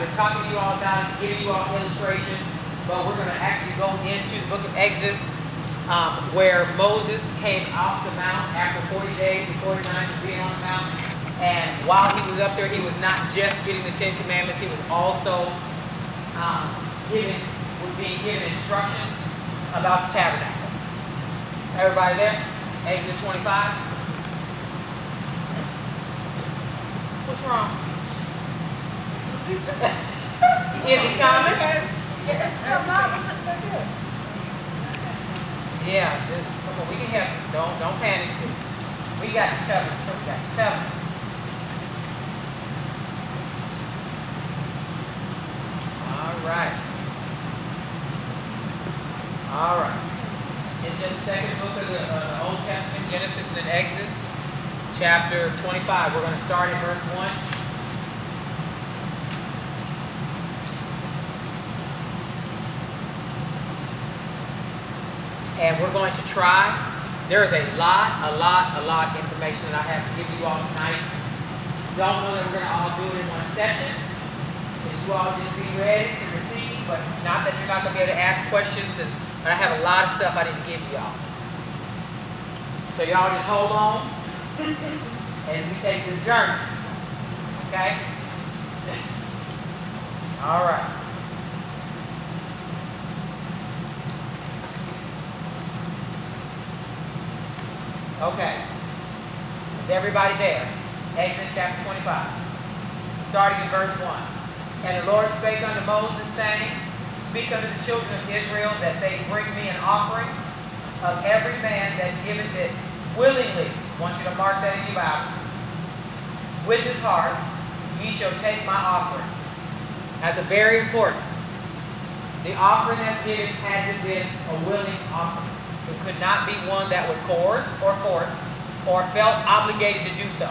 been talking to you all about it, giving you all illustrations, but we're going to actually go into the book of Exodus, where Moses came off the mount after 40 days and 40 nights of being on the mount. And while he was up there, he was not just getting the 10 Commandments, he was also being given instructions about the tabernacle. Everybody there? Exodus 25. What's wrong? Is he coming? Yeah, come on, we can help you. Don't panic. We got you covered. We got you covered. All right. All right. It's just the second book of the Old Testament, Genesis and then Exodus, chapter 25. We're going to start in verse 1. And we're going to try. There is a lot of information that I have to give you all tonight. Don't know that we're going to all do it in one session. So you all just be ready to receive, but not that you're not going to be able to ask questions. But I have a lot of stuff I need to give y'all. So y'all just hold on as we take this journey. Okay? All right. Okay. Is everybody there? Exodus chapter 25. Starting in verse 1. And the Lord spake unto Moses, saying, Speak unto the children of Israel that they bring me an offering of every man that giveth it willingly. I want you to mark that in your Bible. With his heart, ye shall take my offering. That's a very important. The offering that's given had to be a willing offering. It could not be one that was coerced or forced or felt obligated to do so.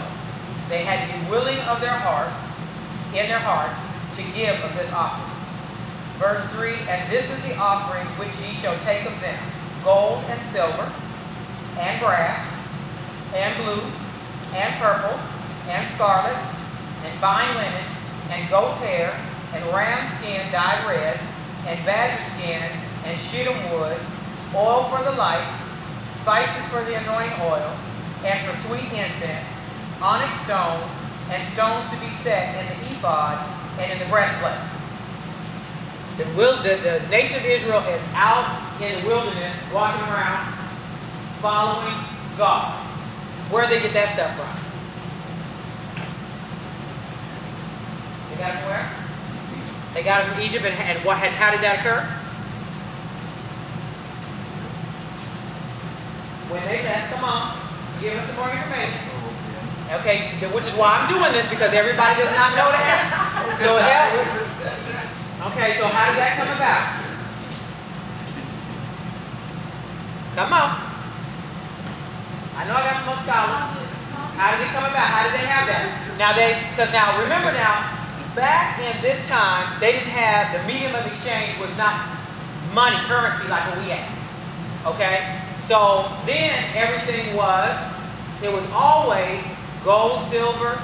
They had to be willing of their heart, in their heart, to give of this offering. Verse 3, And this is the offering which ye shall take of them, gold and silver, and brass, and blue, and purple, and scarlet, and fine linen, and goat's hair, and ram skin dyed red, and badger skin, and shittim wood, oil for the light, spices for the anointing oil, and for sweet incense, onyx stones, and stones to be set in the ephod and in the breastplate. The nation of Israel is out in the wilderness, walking around, following God. Where did they get that stuff from? They got it from where? They got it from Egypt, and how did that occur? When they left, come on, give us some more information. Okay, which is why I'm doing this, because everybody does not know that. So okay, so how did that come about? Come on. I know I got some more scholars. How did it come about? How did they have that? Now remember now, back in this time, they didn't have, the medium of exchange was not money, currency like what we have. Okay? So then everything was, it was always gold, silver,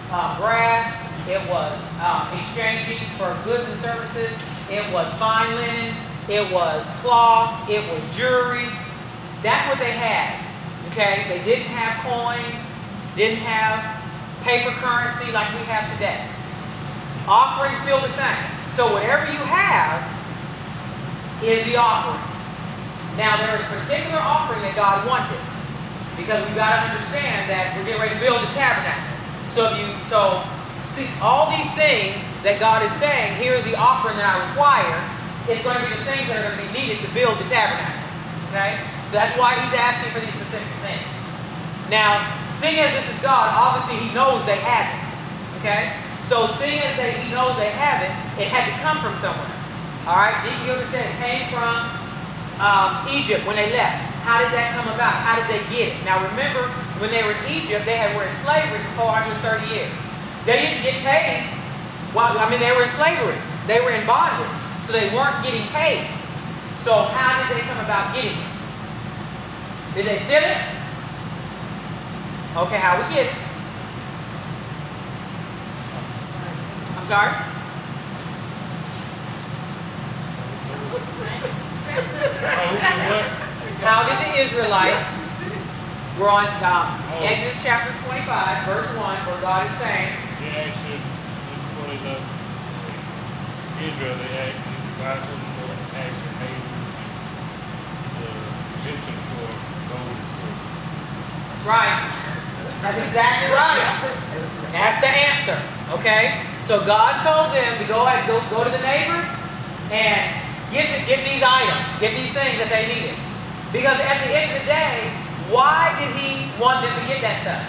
brass. It was exchanging for goods and services. It was fine linen. It was cloth. It was jewelry. That's what they had. Okay? They didn't have coins. Didn't have paper currency like we have today. Offering still the same. So whatever you have is the offering. Now there is a particular offering that God wanted, because we've got to understand that we're getting ready to build the tabernacle. So see all these things that God is saying, here's the offering that I require. It's going to be the things that are going to be needed to build the tabernacle. Okay? So that's why he's asking for these specific things. Now, seeing as this is God, obviously he knows they have it. Okay? So seeing as he knows they have it, it had to come from somewhere. Alright? Gilchrist said it came from Egypt when they left. How did that come about? How did they get it? Now remember, when they were in Egypt, they were in slavery for 430 years. They didn't get paid. Well, I mean, they were in slavery. They were in bondage. So they weren't getting paid. So how did they come about getting it? Did they steal it? Okay, how we get it? I'm sorry? How did the Israelites, we're on Exodus chapter 25, verse 1, where God is saying, they actually, before they left Israel, they God told them to actually made the Egyptian for gold and silver. That's right. That's exactly right. That's the answer. Okay? So God told them to go to the neighbors and get these items, get these things that they needed. Because at the end of the day, why did he want them to get that stuff?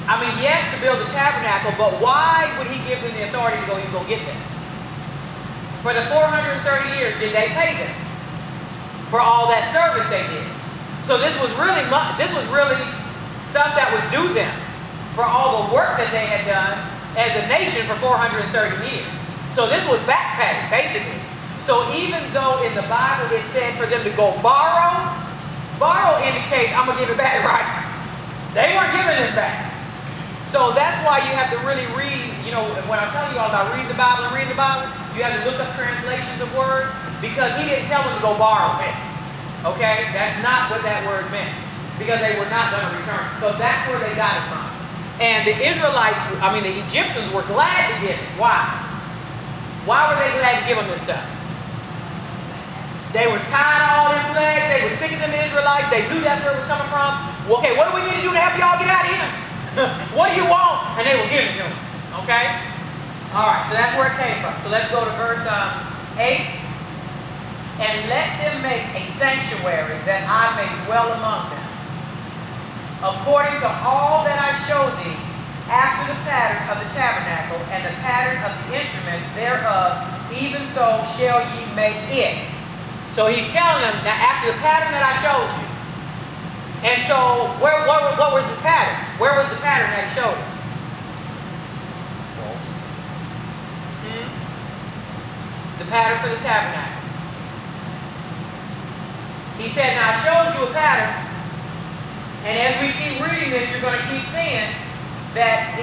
I mean, yes, to build the tabernacle, but why would he give them the authority to go get this? For the 430 years, did they pay them for all that service they did? So this was really stuff that was due them for all the work that they had done as a nation for 430 years. So this was back pay, basically. So even though in the Bible it said for them to go borrow indicates I'm going to give it back, right? They weren't giving it back. So that's why you have to really read, you know, when I'm telling you all about reading the Bible, you have to look up translations of words, because he didn't tell them to go borrow it. Okay? That's not what that word meant, because they were not going to return. So that's where they got it from. And the Israelites, the Egyptians were glad to give it. Why? Why were they glad to give them this stuff? They were tired of all them plagues. They were sick of them Israelites. They knew that's where it was coming from. Well, okay, what do we need to do to help y'all get out of here? What do you want? And they will give it to them. Okay? All right, so that's where it came from. So let's go to verse 8. And let them make a sanctuary that I may dwell among them, according to all that I show thee, after the pattern of the tabernacle and the pattern of the instruments thereof, even so shall ye make it. So he's telling them that after the pattern that I showed you. And so what was this pattern? Where was the pattern that he showed them? The pattern for the tabernacle. He said, now I showed you a pattern, and as we keep reading this, you're going to keep seeing that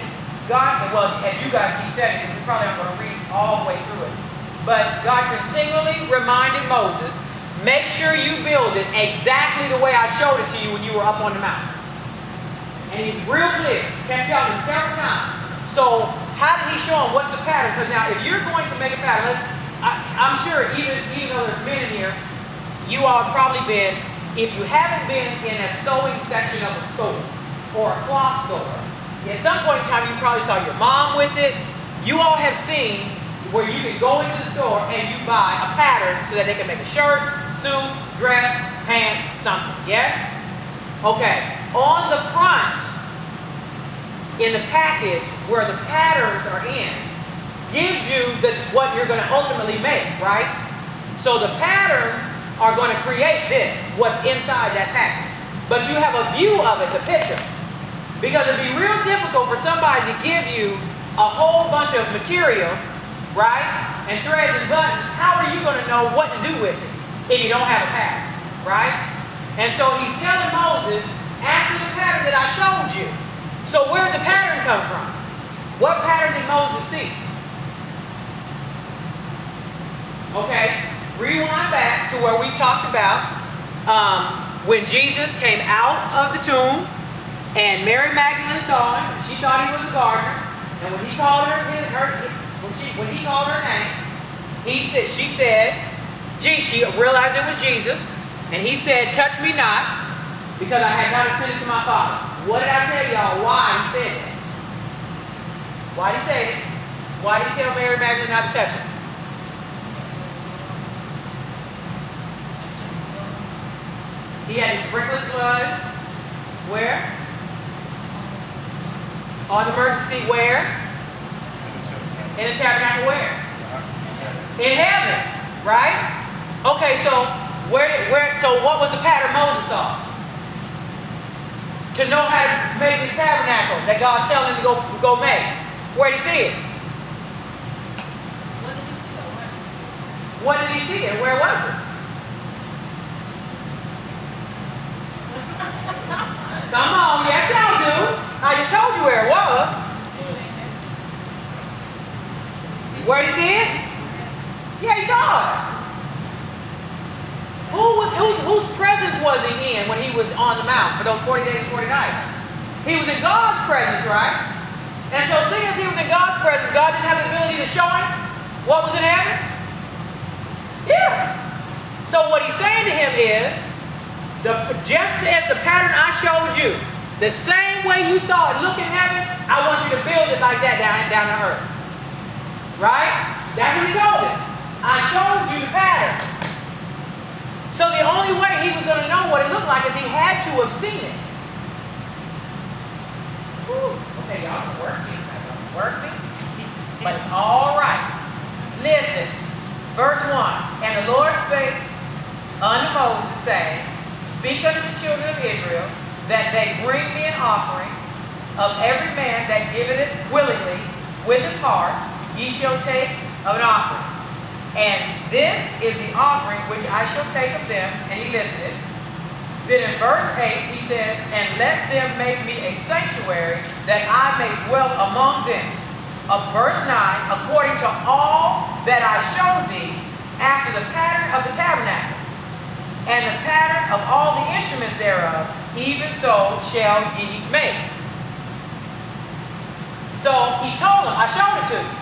God, well, as you guys keep saying, because we probably aren't going to read all the way through it, but God continually reminded Moses, make sure you build it exactly the way I showed it to you when you were up on the mountain. And he's real clear. Kept telling him several times. So how did he show him what's the pattern? Because now if you're going to make a pattern, I'm sure even though there's men in here, you all have probably been, if you haven't been in a sewing section of a store or a cloth store, at some point in time you probably saw your mom with it. You all have seen where you can go into the store and you buy a pattern so that they can make a shirt, suit, dress, pants, something. Yes? Okay. On the front, in the package where the patterns are in, gives you what you're going to ultimately make, right? So the patterns are going to create this, what's inside that package. But you have a view of it, the picture. Because it'd be real difficult for somebody to give you a whole bunch of material, right? And threads and buttons. How are you going to know what to do with it if you don't have a pattern, right? And so he's telling Moses, after the pattern that I showed you. So where did the pattern come from? What pattern did Moses see? Okay, rewind back to where we talked about when Jesus came out of the tomb and Mary Magdalene saw him. She thought he was a gardener, and when he called her name, she said, she realized it was Jesus, and he said, touch me not, because I had not ascended to my Father. What did I tell y'all why he said that? Why did he say it? Why did he tell Mary Magdalene not to touch him? He had to sprinkle his blood. Where? On the mercy seat. Where? In the tabernacle. Where? In heaven. Right? Okay, so so what was the pattern Moses saw? To know how to make this tabernacle that God's telling him to go make. Where did he see it? What did he see it? Where was it? Come on, yes y'all do. I just told you where it was. Where did he see it? Yeah, he saw it. whose presence was he in when he was on the mount for those 40 days and 40 nights? He was in God's presence, right? And so seeing as he was in God's presence, God didn't have the ability to show him what was in heaven? Yeah. So what he's saying to him is, just as the pattern I showed you, the same way you saw it look in heaven, I want you to build it like that down to earth. Right? That's what he told him. I showed you the pattern. So the only way he was going to know what it looked like is he had to have seen it. Whew. Okay, y'all can work me. Work me. But it's all right. Listen. Verse 1. And the Lord spake unto Moses, saying, Speak unto the children of Israel, that they bring me an offering of every man that giveth it willingly with his heart, ye shall take of an offering. And this is the offering which I shall take of them, and he listed it. Then in verse 8 he says, And let them make me a sanctuary, that I may dwell among them. Of verse 9, according to all that I showed thee, after the pattern of the tabernacle, and the pattern of all the instruments thereof, even so shall ye make. So he told them, I showed it to you.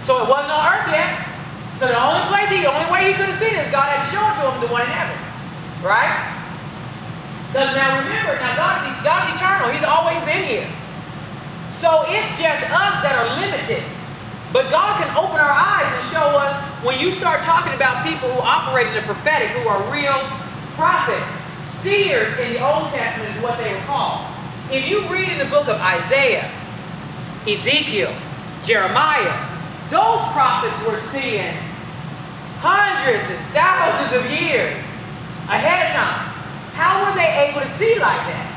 So it wasn't on earth yet. So the only way he could have seen it is God had to show it to him, the one in heaven. Right? Because now remember, God's eternal. He's always been here. So it's just us that are limited. But God can open our eyes and show us, when you start talking about people who operate in the prophetic, who are real prophets, seers in the Old Testament is what they were called. If you read in the book of Isaiah, Ezekiel, Jeremiah, those prophets were seeing hundreds and thousands of years ahead of time. How were they able to see like that?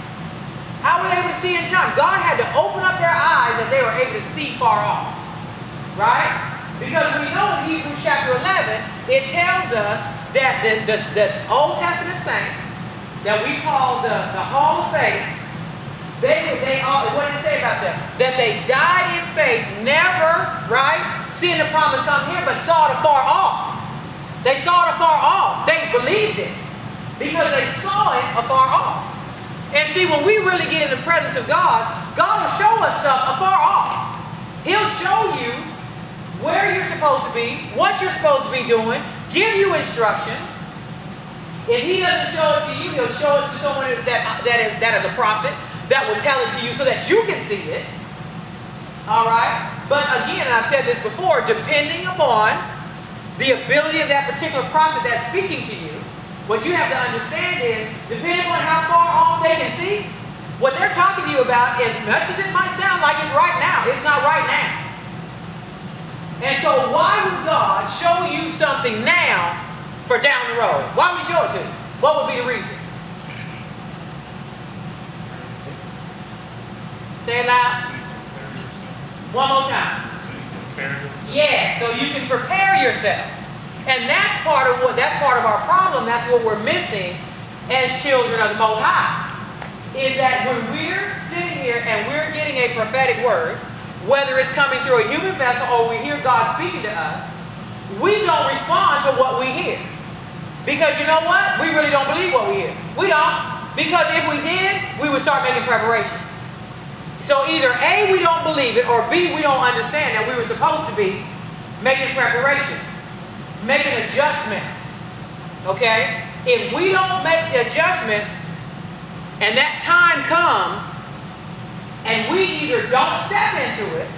How were they able to see in time? God had to open up their eyes that they were able to see far off. Right? Because we know in Hebrews chapter 11, it tells us that the Old Testament saints, that we call the Hall of Faith, what did it say about them? That they died in faith, never, right, seeing the promise come here, but saw it afar off. They saw it afar off. They believed it because they saw it afar off. And see, when we really get in the presence of God, God will show us stuff afar off. He'll show you where you're supposed to be, what you're supposed to be doing, give you instructions. If he doesn't show it to you, he'll show it to someone that is a prophet, that will tell it to you so that you can see it. All right? But again, I've said this before, depending upon the ability of that particular prophet that's speaking to you, what you have to understand is, depending on how far off they can see, what they're talking to you about, as much as it might sound like it's right now, it's not right now. And so why would God show you something now for down the road? Why would he show it to you? What would be the reason? Say it loud. One more time. Yeah, so you can prepare yourself. And that's part of our problem. That's what we're missing as children of the Most High. Is that when we're sitting here and we're getting a prophetic word, whether it's coming through a human vessel or we hear God speaking to us, we don't respond to what we hear. Because you know what? We really don't believe what we hear. We don't. Because if we did, we would start making preparation. So either A, we don't believe it, or B, we don't understand that we were supposed to be making preparation, making adjustments. Okay? If we don't make the adjustments, and that time comes, and we either don't step into it,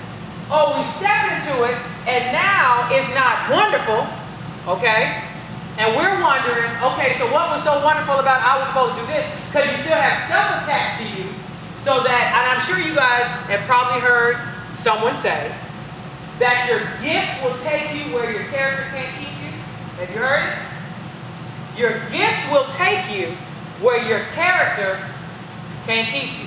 or we step into it, and now it's not wonderful, okay? And we're wondering, okay, so what was so wonderful about I was supposed to do this? Because you still have stuff attached to you, so that, and I'm sure you guys have probably heard someone say, that your gifts will take you where your character can't keep you. Have you heard it? Your gifts will take you where your character can't keep you.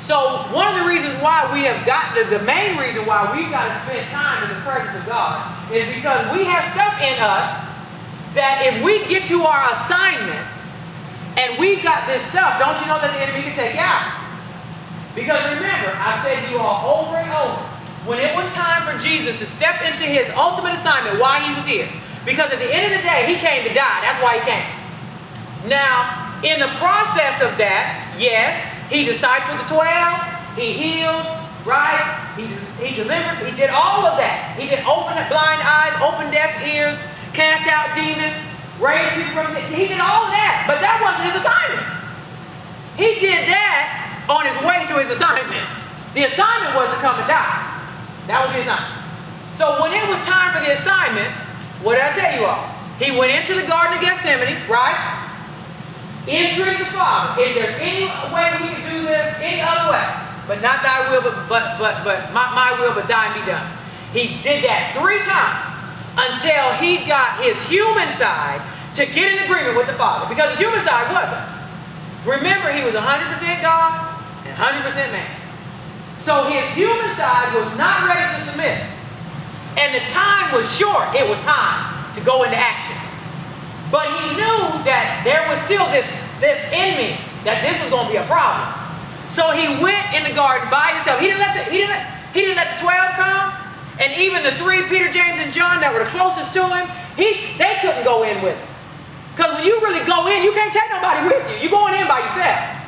So one of the reasons why we have gotten, the main reason why we've got to spend time in the presence of God is because we have stuff in us that if we get to our assignment and we've got this stuff, don't you know that the enemy can take you out? Because remember, I've said to you all over and over, when it was time for Jesus to step into his ultimate assignment, why he was here. Because at the end of the day, he came to die. That's why he came. Now, in the process of that, yes, he discipled the 12, he healed, right? He delivered, he did all of that. He did open blind eyes, open deaf ears, cast out demons, raised people from the, he did all of that, but that wasn't his assignment. He did that on his way to his assignment. The assignment was to come and die. That was the assignment. So when it was time for the assignment, what did I tell you all? He went into the Garden of Gethsemane, right? Entreated the Father. If there's any way we can do this any other way, but not thy will, but my will, but thine be done. He did that 3 times until he got his human side to get in agreement with the Father. Because his human side wasn't. Remember, he was 100% God and 100% man. So his human side was not ready to submit. And the time was short. It was time to go into action. But he knew that there was still this in me, that this was going to be a problem. So he went in the garden by himself. He didn't let the 12 come. And even the 3, Peter, James, and John, that were the closest to him, they couldn't go in with him. Because when you really go in, you can't take nobody with you. You're going in by yourself.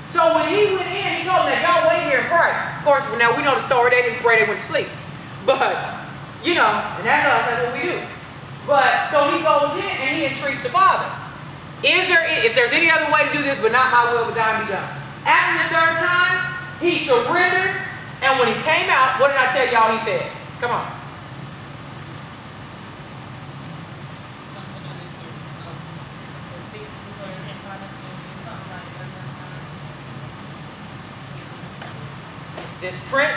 So when he went in, he told them that y'all wait here and pray. Of course, now we know the story. They didn't pray, they went to sleep. But, you know, and that's us, that's what we do. But, so he goes in and he entreats the Father. If there's any other way to do this, but not my will, but thine be done. After the 3rd time, he surrendered. And when he came out, what did I tell y'all he said? Come on.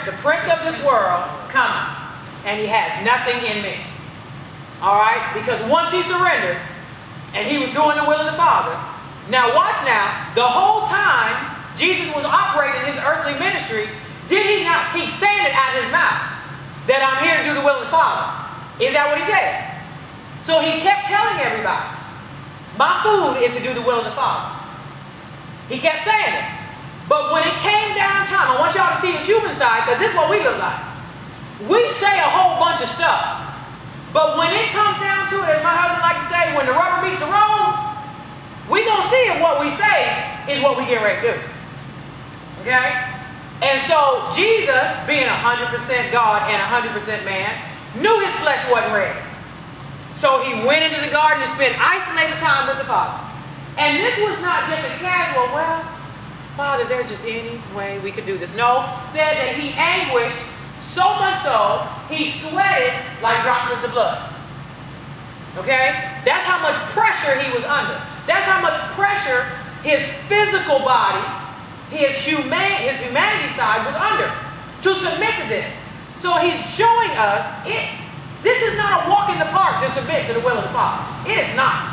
The prince of this world coming, and he has nothing in me. All right? Because once he surrendered, and he was doing the will of the Father. Now watch now, the whole time Jesus was operating his earthly ministry, did he not keep saying it out of his mouth? That I'm here to do the will of the Father. Is that what he said? So he kept telling everybody, my food is to do the will of the Father. He kept saying it. But when it came down time, I want y'all to see his human side, because this is what we look like. We say a whole bunch of stuff. But when it comes down to it, as my husband likes to say, when the rubber meets the road, we're going to see if what we say is what we get ready to do. Okay? And so Jesus, being 100% God and 100% man, knew his flesh wasn't ready. So he went into the garden and spent isolated time with the Father. And this was not just a casual, well, Father, there's just any way we could do this. No, said that he anguished so much so, he sweated like droplets of blood. Okay? That's how much pressure he was under. That's how much pressure his physical body, his humanity side was under to submit to this. So he's showing us, this is not a walk in the park to submit to the will of the Father. It is not.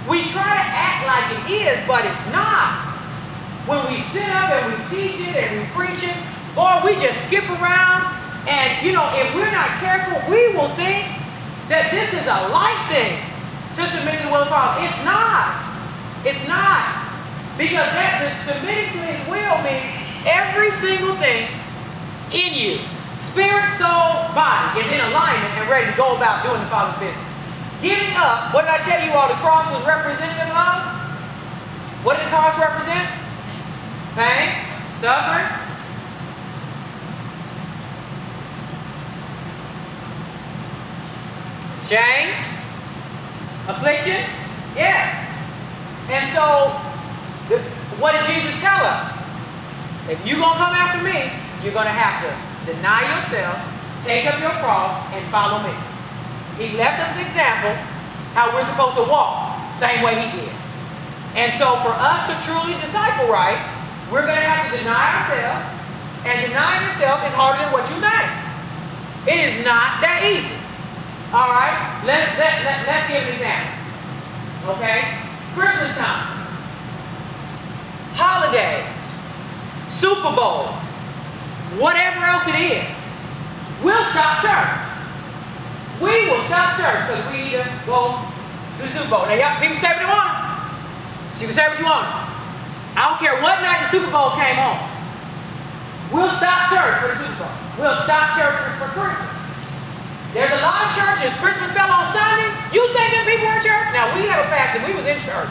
We try to act like it is, but it's not. When we sit up and we teach it and we preach it, or we just skip around, and you know, if we're not careful, we will think that this is a light thing to submit to the will of the Father. It's not. It's not. Because submitting to his will means every single thing in you, spirit, soul, body, is in alignment and ready to go about doing the Father's business. Giving up, what did I tell you all the cross was representative of? What did the cross represent? Pain, suffering, shame, affliction, yeah. And so, what did Jesus tell us? If you're going to come after me, you're going to have to deny yourself, take up your cross, and follow me. He left us an example how we're supposed to walk, same way he did. And so for us to truly disciple right, we're going to have to deny ourselves, and denying yourself is harder than what you think. It is not that easy. All right? Let's give an example. Okay? Christmas time. Holidays. Super Bowl. Whatever else it is. We'll stop church. We will stop church because we need to go to the Super Bowl. Now, y'all, people say what they want. You can say what you want. I don't care what night the Super Bowl came on. We'll stop church for the Super Bowl. We'll stop church for Christmas. There's a lot of churches. Christmas fell on Sunday. You thinking people were in church? Now, we have a pastor. We was in church.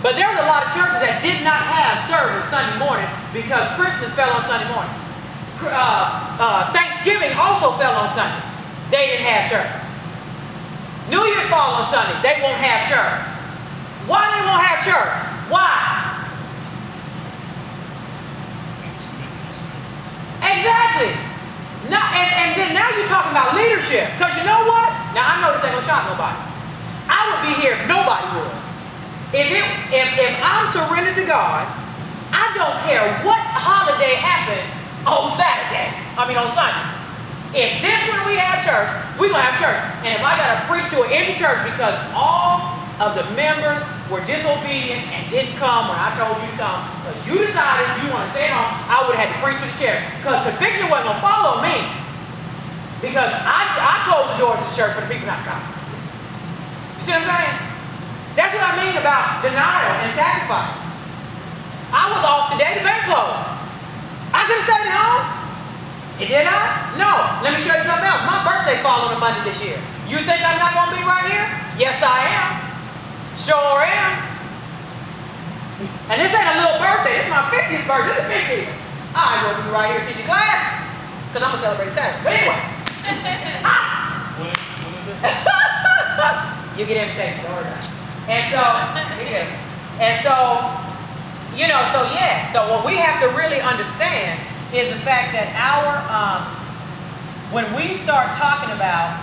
But there's a lot of churches that did not have service Sunday morning because Christmas fell on Sunday morning. Thanksgiving also fell on Sunday. They didn't have church. New Year's fall on Sunday. They won't have church. Why they won't have church? Why? Exactly. Now, and then now you're talking about leadership. Because you know what? Now I know this ain't gonna shock nobody. I would be here if nobody would. If I'm surrendered to God, I don't care what holiday happened on Saturday. On Sunday. If this when we have church, we're gonna have church. And if I gotta preach to an empty church because all of the members were disobedient and didn't come when I told you to come, because you decided you want to stay home, I would have had to preach to the chair. Because conviction wasn't going to follow me. Because I closed the doors of the church for the people not to come. You see what I'm saying? That's what I mean about denial and sacrifice. I was off today, the bank closed. I could have stayed at home. Did I? No. Let me show you something else. My birthday falls on a Monday this year. You think I'm not going to be right here? Yes, I am. Sure am. And this ain't a little birthday. This is my 50th birthday. This is 50th. I'm going to be right here teaching class. Because I'm going to celebrate Saturday. But anyway. You get invitation. Don't worry about it. And so, yeah. And so, you know, so yeah. So what we have to really understand is the fact that when we start talking about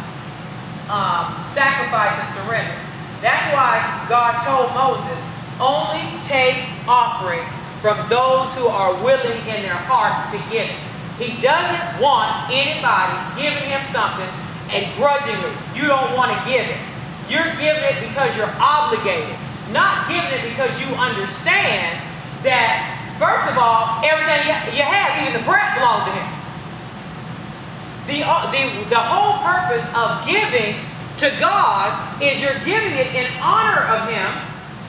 sacrifice and surrender, that's why God told Moses, only take offerings from those who are willing in their heart to give it. He doesn't want anybody giving him something and grudgingly. You don't want to give it. You're giving it because you're obligated. Not giving it because you understand that, first of all, everything you have, even the breath, belongs to him. The whole purpose of giving to God is you're giving it in honor of him,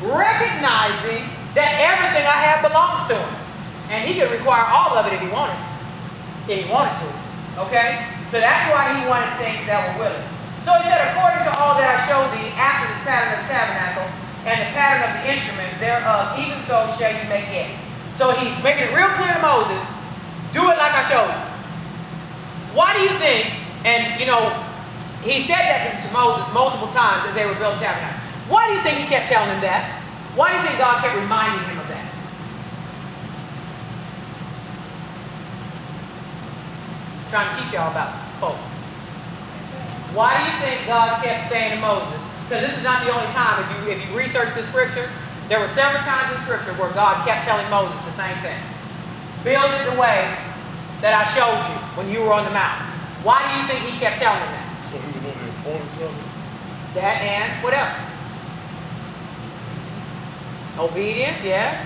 recognizing that everything I have belongs to him. And he could require all of it if he wanted. If he wanted to. Okay? So that's why he wanted things that were willing. So he said, according to all that I showed thee after the pattern of the tabernacle and the pattern of the instruments thereof, even so shall you make it. So he's making it real clear to Moses, do it like I showed you. Why do you think, and you know, he said that to Moses multiple times as they were building the tabernacle. Why do you think he kept telling him that? Why do you think God kept reminding him of that? I'm trying to teach y'all about focus. Why do you think God kept saying to Moses? Because this is not the only time. If you research the scripture, there were several times in scripture where God kept telling Moses the same thing. Build it the way that I showed you when you were on the mountain. Why do you think he kept telling him that? So he was going to inform something? That and what else? Obedience, yes.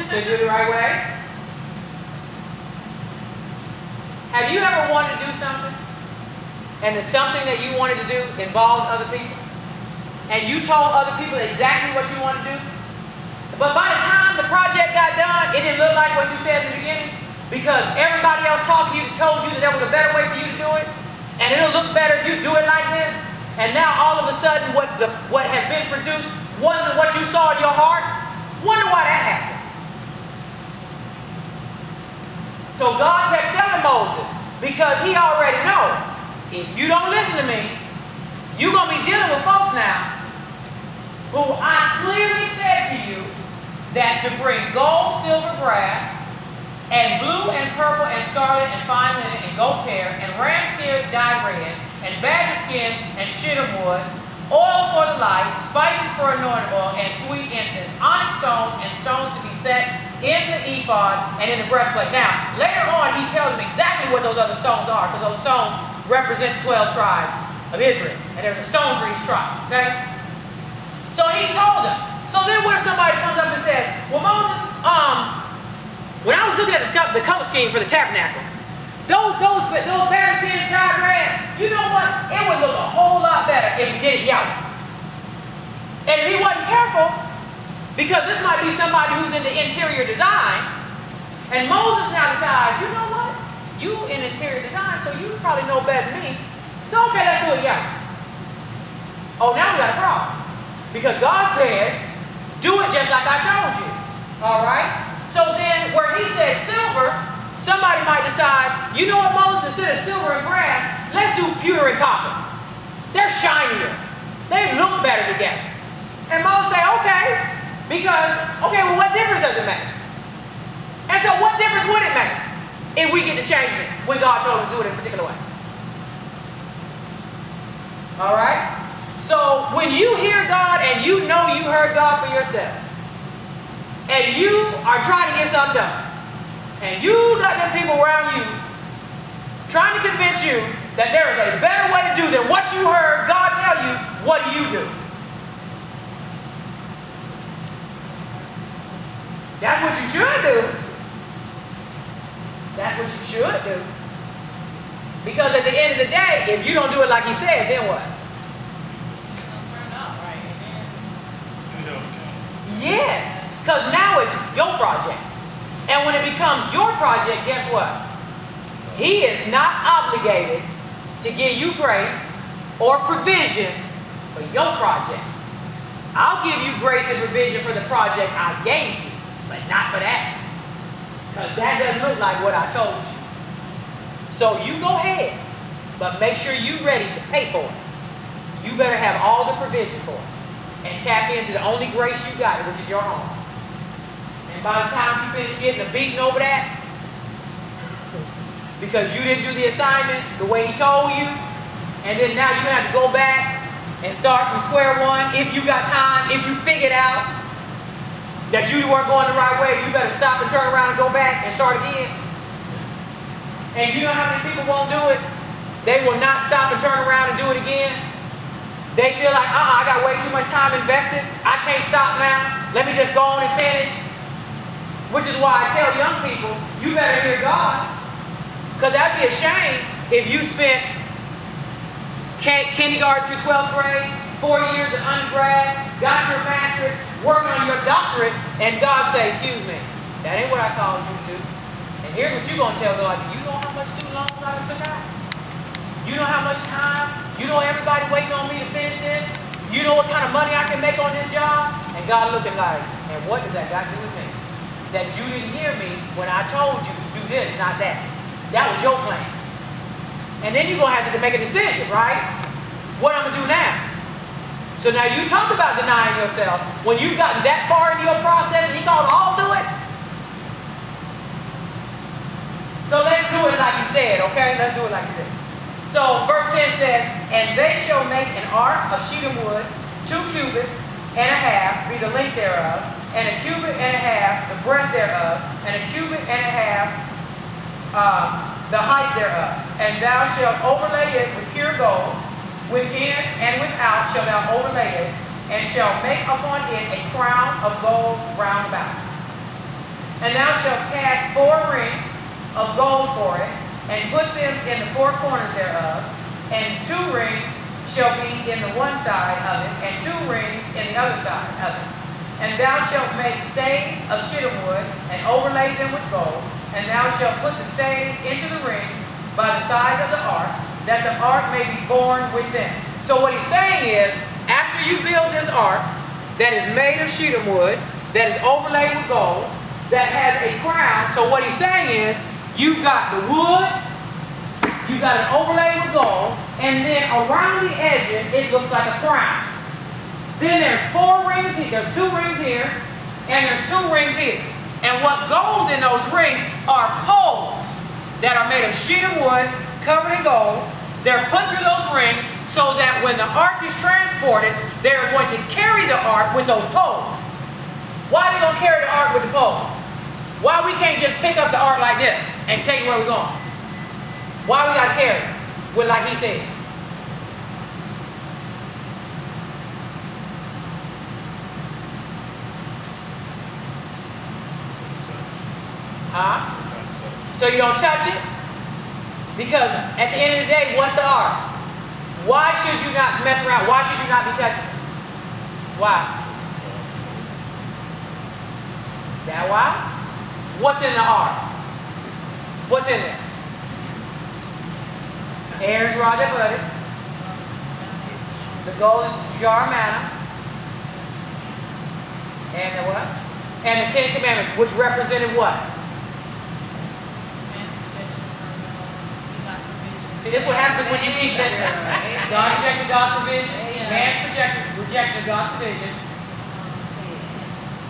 To do the right way. Have you ever wanted to do something, and the something that you wanted to do involved other people, and you told other people exactly what you wanted to do, but by the time the project got done, it didn't look like what you said in the beginning, because everybody else talking to you told you that there was a better way for you to do it, and it'll look better if you do it like this, and now all of a sudden what has been produced wasn't what you saw in your heart? Wonder why that happened. So God kept telling Moses, because he already knows, if you don't listen to me, you're going to be dealing with folks now who I clearly said to you that to bring gold, silver, brass, and blue and purple and scarlet and fine linen and goat's hair and ram skin dyed red and badger skin and shittim wood, oil for the light, spices for anointing oil, and sweet incense, onyx stones and stones to be set in the ephod and in the breastplate. Now, later on, he tells them exactly what those other stones are, because those stones represent 12 tribes of Israel. And there's a stone for each tribe, okay? So he's told them. So then what if somebody comes up and says, well, Moses, when I was looking at the color scheme for the tabernacle, those better skins dyed red, you know what? It would look a whole lot better if you did it yellow. And if he wasn't careful, because this might be somebody who's into interior design, And Moses now decides, you know what? You in interior design, so you probably know better than me. So okay, let's do it, yeah. Oh, now we got a problem. Because God said, do it just like I showed you. All right? So then, where he said silver, somebody might decide, you know what, Moses, instead of silver and brass, let's do pewter and copper. They're shinier. They look better together. And Moses say, okay, because, okay, well, what difference does it make? And so what difference would it make if we get to change it when God told us to do it in a particular way? All right? So when you hear God and you know you heard God for yourself, and you are trying to get something done, and you got them people around you trying to convince you that there is a better way to do than what you heard God tell you, what do? That's what you should do. That's what you should do. Because at the end of the day, if you don't do it like he said, then what? Yes. Because now it's your project. And when it becomes your project, guess what? He is not obligated to give you grace or provision for your project. I'll give you grace and provision for the project I gave you, but not for that. Because that doesn't look like what I told you. So you go ahead, but make sure you're ready to pay for it. You better have all the provision for it. And tap into the only grace you got, which is your home. And by the time you finish getting a beating over that, because you didn't do the assignment the way he told you, and then now you have to go back and start from square one. If you got time, if you figured out that you weren't going the right way, you better stop and turn around and go back and start again. And you know how many people won't do it? They will not stop and turn around and do it again. They feel like, I got way too much time invested. I can't stop now. Let me just go on and finish. Which is why I tell young people, you better hear God. Because that'd be a shame if you spent kindergarten through 12th grade, 4 years of undergrad, got your master's, working on your doctorate, and God says, excuse me, that ain't what I called you to do. And here's what you're going to tell God. You know how much student loans I took out? You know how much time? You know everybody waiting on me to finish this? You know what kind of money I can make on this job? And God looking like, and what does that got to do with me? That you didn't hear me when I told you to do this, not that. That was your plan. And then you're going to have to make a decision, right? What I'm going to do now? So now you talk about denying yourself. When you've gotten that far into your process and he called all to it. So let's do it like he said, okay? Let's do it like he said. So verse 10 says, and they shall make an ark of shittim wood, 2 cubits and a half be the length thereof, and a cubit and a half the breadth thereof, and a cubit and a half the height thereof. And thou shalt overlay it with pure gold, within and without shalt thou overlay it, and shalt make upon it a crown of gold round about. And thou shalt cast 4 rings of gold for it, and put them in the 4 corners thereof, and 2 rings shall be in the one side of it, and 2 rings in the other side of it. And thou shalt make staves of shittim wood, and overlay them with gold, and thou shalt put the staves into the rings by the sides of the ark, that the ark may be borne with them. So what he's saying is, after you build this ark, that is made of shittim wood, that is overlaid with gold, that has a crown, so what he's saying is, you've got the wood, you've got an overlay with gold, and then around the edges, it looks like a crown. Then there's 4 rings here, there's 2 rings here, and there's 2 rings here. And what goes in those rings are poles that are made of shittim wood, covered in gold. They're put through those rings so that when the ark is transported, they're going to carry the ark with those poles. Why are they going to carry the ark with the poles? Why we can't just pick up the ark like this and take it where we're going? Why we got to carry it with like he said? Huh? So you don't touch it? Because at the end of the day, what's the ark? Why should you not mess around? Why should you not be touching it? Why? That why? What's in the ark? What's in there? Aaron's rod that budded, the golden jar of manna, and the what? And the 10 Commandments, which represented what? See, this is what happens when you keep this. God rejected God's provision. Man's rejection of God's provision.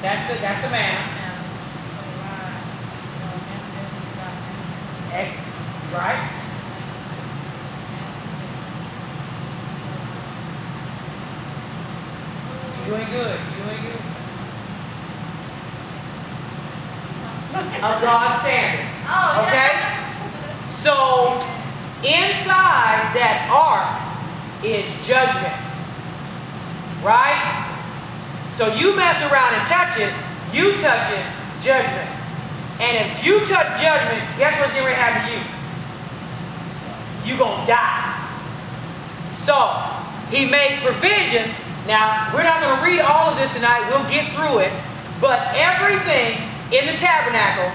That's the manna. Right? You're doing good. You're doing good. Of God's standards. Okay? So, inside that ark is judgment. Right? So you mess around and touch it, you touch it, judgment. And if you touch judgment, guess what's going to happen to you? You're going to die. So, he made provision. Now, we're not going to read all of this tonight. We'll get through it. But everything in the tabernacle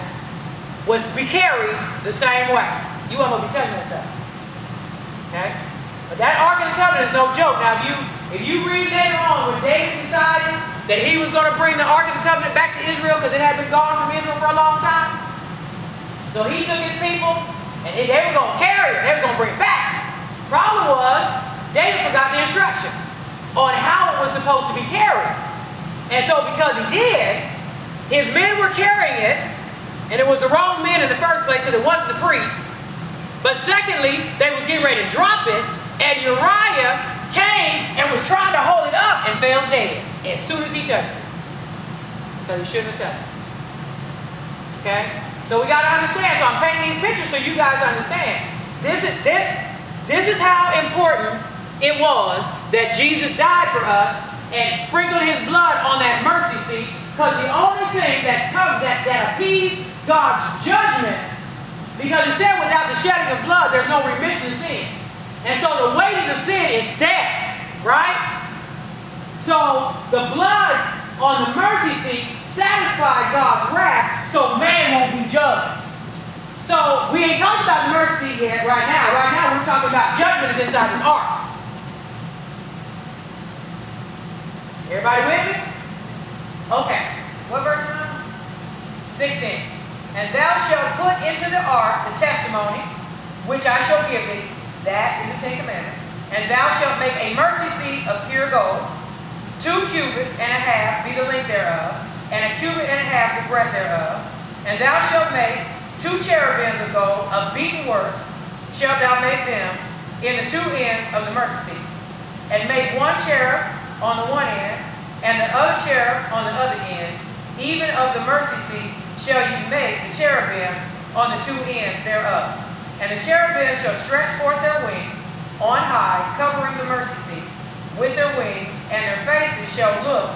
was to be carried the same way. You won't be touching that stuff. Okay? But that Ark of the Covenant is no joke. Now, if you read later on when David decided that he was going to bring the Ark of the Covenant back to Israel because it had been gone from Israel for a long time. So he took his people and they were going to carry it. They were going to bring it back. Problem was, David forgot the instructions on how it was supposed to be carried. And so because he did, his men were carrying it, and it was the wrong men in the first place because it wasn't the priest. But secondly, they was getting ready to drop it, and Uriah came and was trying to hold it up and fell dead as soon as he touched it. Because he shouldn't have touched it. Okay? So we got to understand. So I'm painting these pictures so you guys understand. This is how important it was that Jesus died for us and sprinkled his blood on that mercy seat, because the only thing that comes that appeased God's judgment, because it said without the shedding of blood there's no remission of sin. And so the wages of sin is death, right? So the blood on the mercy seat satisfied God's wrath so man won't be judged. So we ain't talking about the mercy seat yet right now. Right now we're talking about judgment is inside this ark. Everybody with me? Okay. What verse is it? 16. And thou shalt put into the ark the testimony which I shall give thee. That is the 10 Commandments. And thou shalt make a mercy seat of pure gold. 2 cubits and a half be the length thereof, and a cubit and a half the breadth thereof. And thou shalt make 2 cherubims of gold of beaten work. Shalt thou make them in the 2 ends of the mercy seat. And make 1 cherub on the one end, and the other cherub on the other end. Even of the mercy seat shall you make the cherubims on the 2 ends thereof. And the cherubims shall stretch forth their wings on high, covering the mercy seat with their wings, and their faces shall look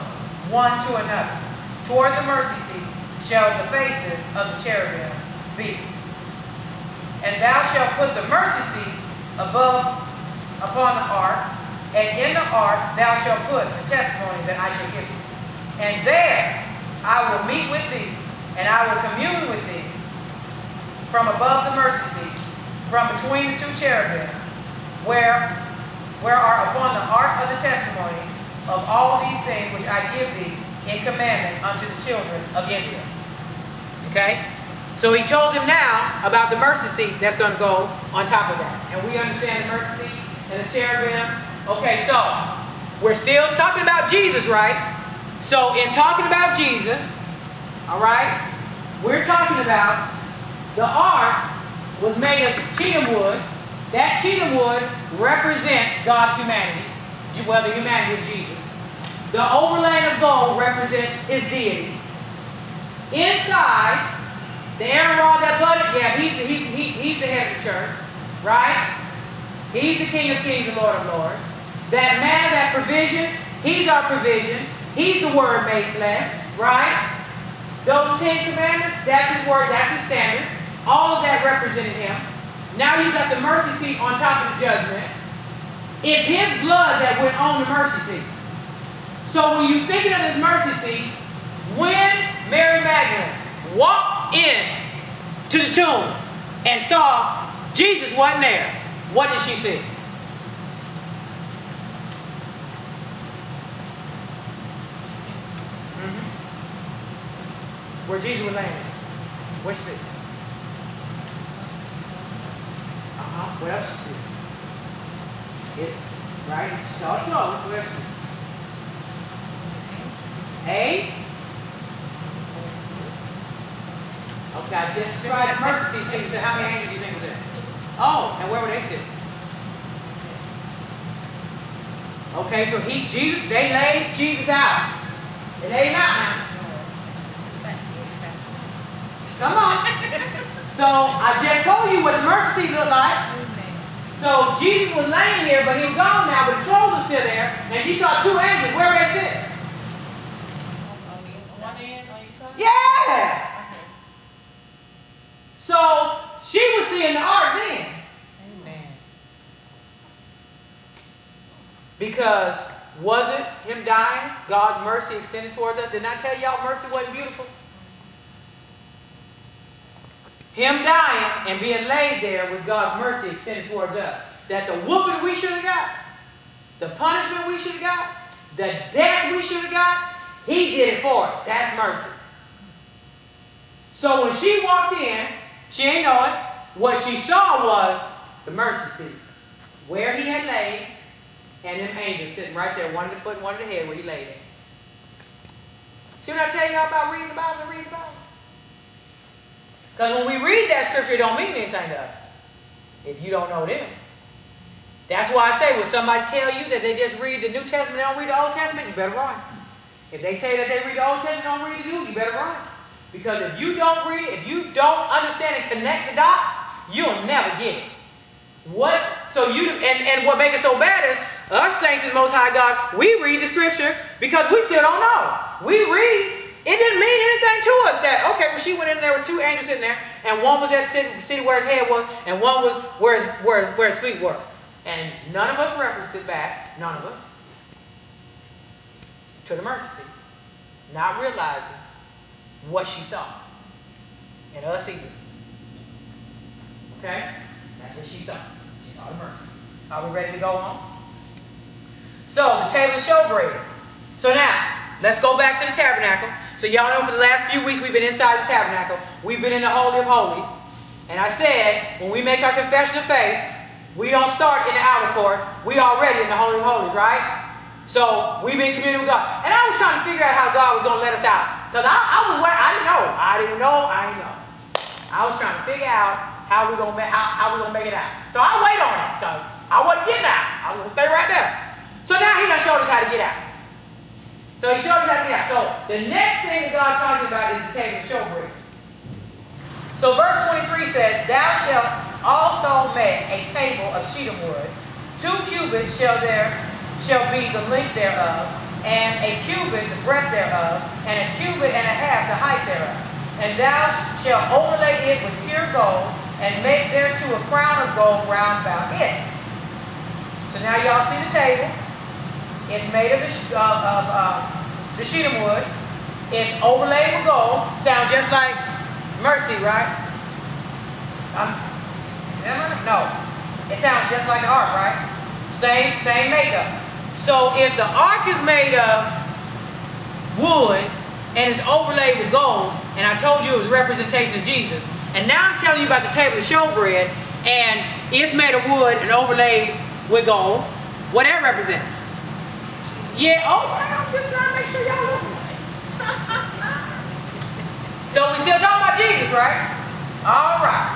one to another. Toward the mercy seat shall the faces of the cherubims be. And thou shalt put the mercy seat above upon the ark, and in the ark thou shalt put the testimony that I shall give thee. And there I will meet with thee, and I will commune with thee from above the mercy seat, from between the 2 cherubim, where are upon the ark of the testimony of all these things which I give thee in commandment unto the children of Israel. Okay? So he told him now about the mercy seat that's going to go on top of that. And we understand the mercy seat and the cherubim. Okay, so we're still talking about Jesus, right? So in talking about Jesus, all right, we're talking about the ark was made of cheetah wood. That cheetah wood represents God's humanity, well, the humanity of Jesus. The overlaying of gold represents his deity. Inside, the Aaron rod that budded, yeah, he's the head of the church, right? He's the King of Kings and Lord of Lords. That man, that provision, he's our provision. He's the Word made flesh, right? Those 10 Commandments, that's his word, that's his standard. All of that represented him. Now you've got the mercy seat on top of the judgment. It's his blood that went on the mercy seat. So when you're thinking of this mercy seat, when Mary Magdalene walked walked in to the tomb and saw Jesus wasn't there, what did she see? Where Jesus was laying. What she see? What else she see? It, right? So close. What else she see? 8. Okay, I just tried the mercy seat thing. So how many angels do you think were there? Oh, and where were they sitting? Okay, so they laid Jesus out. They laid him out now. Come on. So I just told you what the mercy seat looked like. So Jesus was laying here, but he was gone now, but his clothes were still there. And she saw 2 angels. Where were they sitting? One end on each side? Yeah. So she was seeing the ark then. Amen. Because wasn't him dying God's mercy extended towards us? Didn't I tell y'all mercy wasn't beautiful? Him dying and being laid there was God's mercy extended towards us. That the whooping we should have got, the punishment we should have got, the death we should have got, he did it for us. That's mercy. So when she walked in, she ain't know it. What she saw was the mercy seat, where he had laid, and them angels sitting right there, one at the foot and one at the head where he laid at. See what I tell y'all about reading the Bible and reading the Bible? Because when we read that scripture, it don't mean anything to us if you don't know them. That's why I say when somebody tell you that they just read the New Testament, they don't read the Old Testament, you better run. If they tell you that they read the Old Testament, don't read the New, you better run. Because if you don't read, if you don't understand and connect the dots, you'll never get it. And what makes it so bad is us saints in the Most High God, we read the scripture because we still don't know. We read. It didn't mean anything to us that, okay, when she went in there was 2 angels sitting there, and one was at the city where his head was, and one was where his feet were. And none of us referenced it back, none of us, to the mercy seat, not realizing what she saw. And us either. Okay? That's what she saw. She saw the mercy. Are we ready to go on? So, the table of showbread. So now, let's go back to the tabernacle. So y'all know for the last few weeks we've been inside the tabernacle. We've been in the Holy of Holies. And I said, when we make our confession of faith, we don't start in the outer court. We already in the Holy of Holies, right? So we've been communing with God. And I was trying to figure out how God was going to let us out. Because I didn't know. I didn't know. I was trying to figure out how we're going to make it out. So I wait on it. So I wasn't getting out. I was going to stay right there. So now he done showed us how to get out. So he showed us how to get out. So the next thing that God talks about is the table of showbread. So verse 23 says, Thou shalt also make a table of shittim wood. 2 cubits shall be the length thereof, and a cubit the breadth thereof, and a cubit and a half the height thereof. And thou shalt overlay it with pure gold, and make thereto a crown of gold round about it. So now y'all see the table. It's made of the shittim wood. It's overlaid with gold. Sounds just like mercy, right? No. It sounds just like the ark, right? Same makeup. So if the ark is made of wood and it's overlaid with gold, and I told you it was a representation of Jesus, and now I'm telling you about the table of showbread, and it's made of wood and overlaid with gold, what that represents? Yeah, I'm just trying to make sure y'all listen. So we still talking about Jesus, right? All right.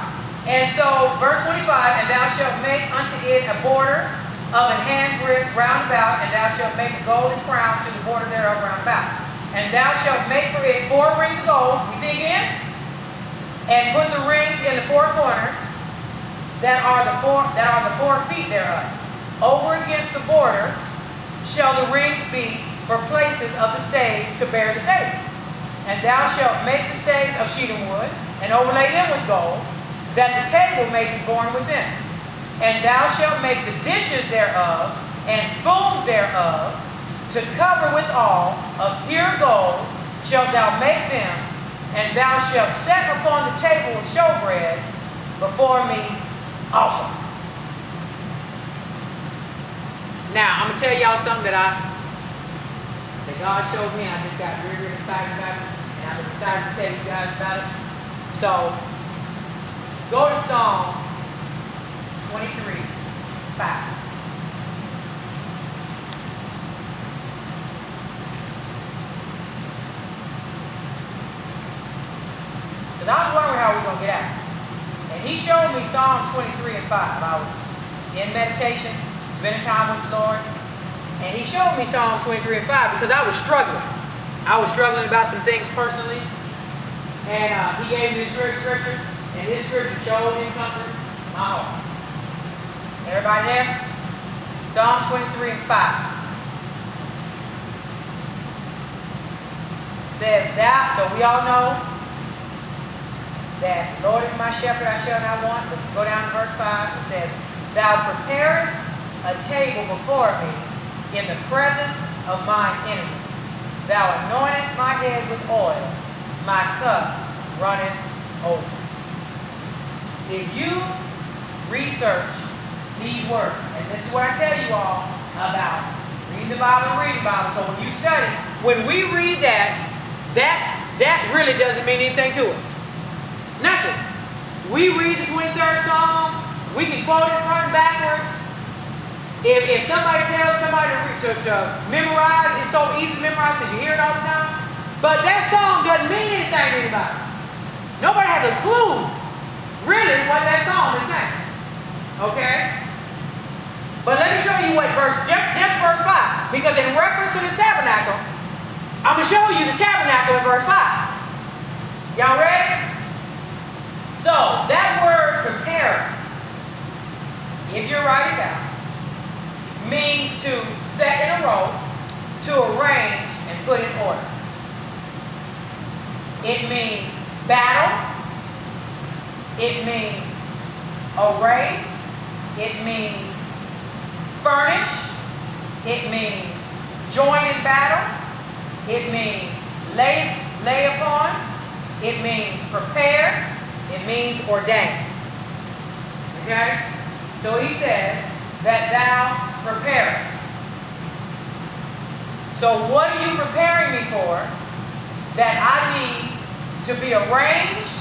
And so, verse 25, And thou shalt make unto it a border of an handbreadth round about, and thou shalt make a golden crown to the border thereof round about. And thou shalt make for it 4 rings of gold. We see again? And put the rings in the 4 corners that are the 4 feet thereof. Over against the border shall the rings be for places of the staves to bear the table. And thou shalt make the staves of shittim wood, and overlay them with gold, that the table may be borne within. And thou shalt make the dishes thereof, and spoons thereof, to cover withal of pure gold shalt thou make them, and thou shalt set upon the table of showbread before me also. Now, I'm going to tell y'all something that God showed me, and I just got really, really excited about it, and I've been excited to tell you guys about it. So, go to Psalm 23, 5. Because I was wondering how we were going to get out. And he showed me Psalm 23 and 5. I was in meditation, spending time with the Lord. And he showed me Psalm 23 and 5 because I was struggling. I was struggling about some things personally. And he gave me this scripture. And this scripture showed and comforted my heart. Everybody there? Psalm 23 and 5. Says thou, so we all know that the Lord is my shepherd, I shall not want. But go down to verse 5. It says, thou preparest a table before me in the presence of mine enemies. Thou anointest my head with oil, my cup runneth over. If you research these words, and this is what I tell you all about reading the Bible and reading the Bible. So when you study, when we read that really doesn't mean anything to us. Nothing. We read the 23rd Psalm, we can quote it front and backward. If somebody tells somebody to memorize, it's so easy to memorize because you hear it all the time. But that song doesn't mean anything to anybody. Nobody has a clue, really, what that song is saying. Okay? But let me show you what just verse 5. Because in reference to the tabernacle, I'm going to show you the tabernacle in verse 5. Y'all ready? So, that word prepares, if you write it down, means to set in a row, to arrange and put in order. It means battle. It means array. It means furnish. It means join in battle. It means lay upon. It means prepare. It means ordain. Okay? So he said that thou preparest. So what are you preparing me for? That I need to be arranged.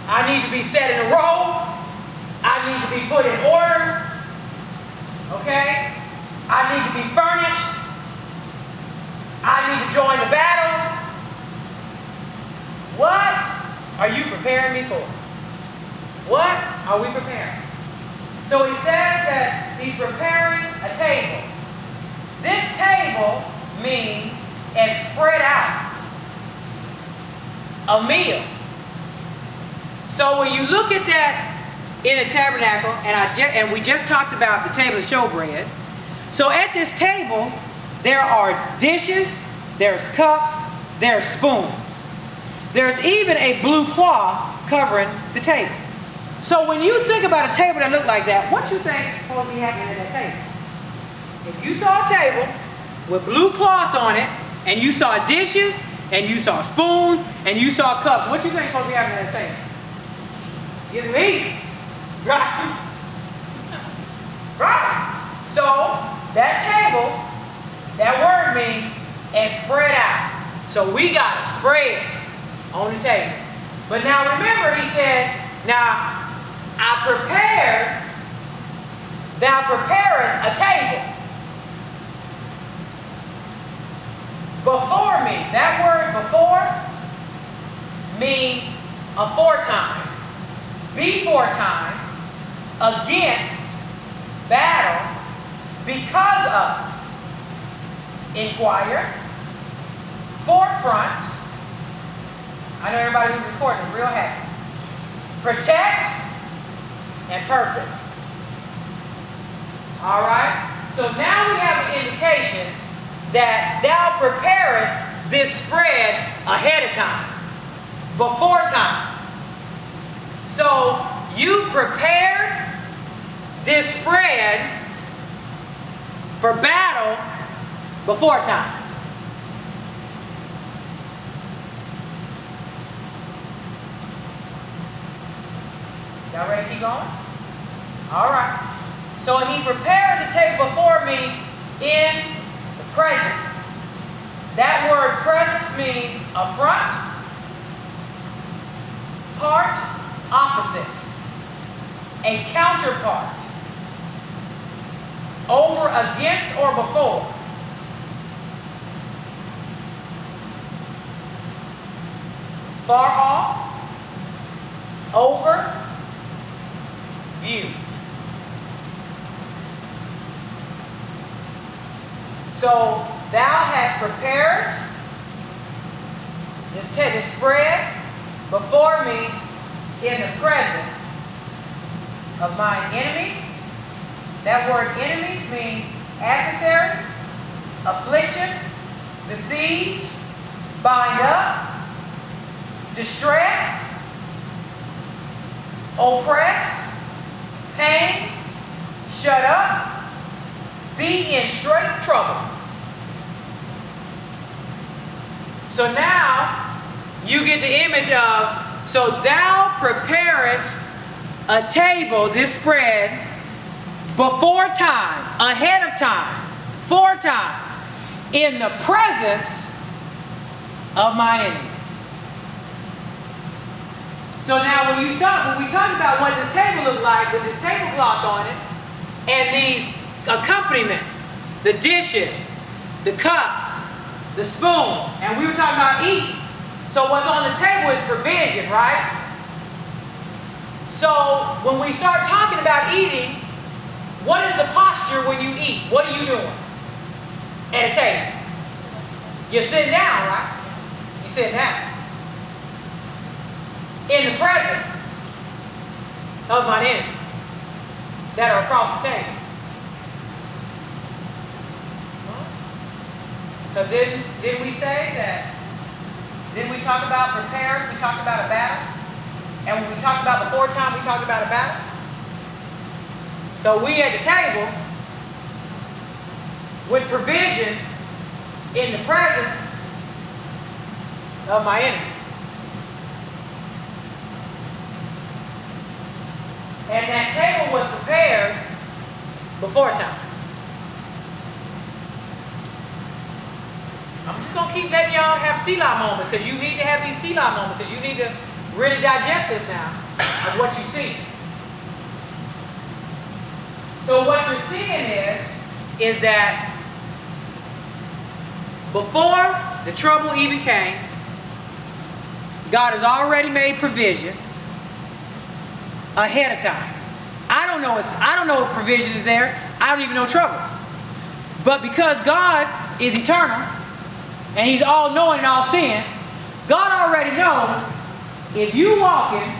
I need to be set in a row. I need to be put in order. Okay? I need to be furnished. I need to join the battle. What are you preparing me for? What are we preparing? So he says that he's preparing a table. This table means a spread out, a meal. So when you look at that in a tabernacle, and we just talked about the table of showbread. So at this table, there are dishes, there's cups, there's spoons. There's even a blue cloth covering the table. So when you think about a table that looked like that, what you think is supposed to be happening at that table? If you saw a table with blue cloth on it, and you saw dishes, and you saw spoons, and you saw cups, what you think is supposed to be happening at that table? It's me. Right? Right? So that table, that word means and spread out. So we got to spread on the table. But now remember, he said, now thou preparest a table before me. That word before means aforetime, beforetime, against, battle, because of, inquire, forefront. I know everybody who's recording is real happy. Protect and purpose. All right? So now we have an indication that thou preparest this spread ahead of time, before time. So you prepared this spread for battle before time. Y'all ready to keep going? All right. So he prepares a table before me in the presence. That word presence means a front, part, opposite, a counterpart, over, against, or before. Far off, over, view. So thou hast prepared this spread before me in the presence of mine enemies. That word enemies means adversary, affliction, besiege, bind up, distress, oppress, pains, shut up, be in straight trouble. So now you get the image of, so thou preparest a table, this spread, before time, ahead of time, for time, in the presence of my enemies. So now when we talk about what this table looks like with this tablecloth on it and these accompaniments, the dishes, the cups, the spoon, and we were talking about eating. So what's on the table is provision, right? So when we start talking about eating, what is the posture when you eat? What are you doing at a table? You're sitting down, right? You're sitting down. In the presence of my enemies that are across the table. So didn't we say that, didn't we talk about prepares, we talked about a battle? And when we talked about before time, we talked about a battle? So we at the table with provision in the presence of my enemy. And that table was prepared before time. I'm just going to keep letting y'all have Selah moments because you need to have these Selah moments because you need to really digest this now of what you see. So what you're seeing is that before the trouble even came, God has already made provision ahead of time. I don't know if provision is there. I don't even know trouble. But because God is eternal and He's all knowing and all seeing, God already knows if you walking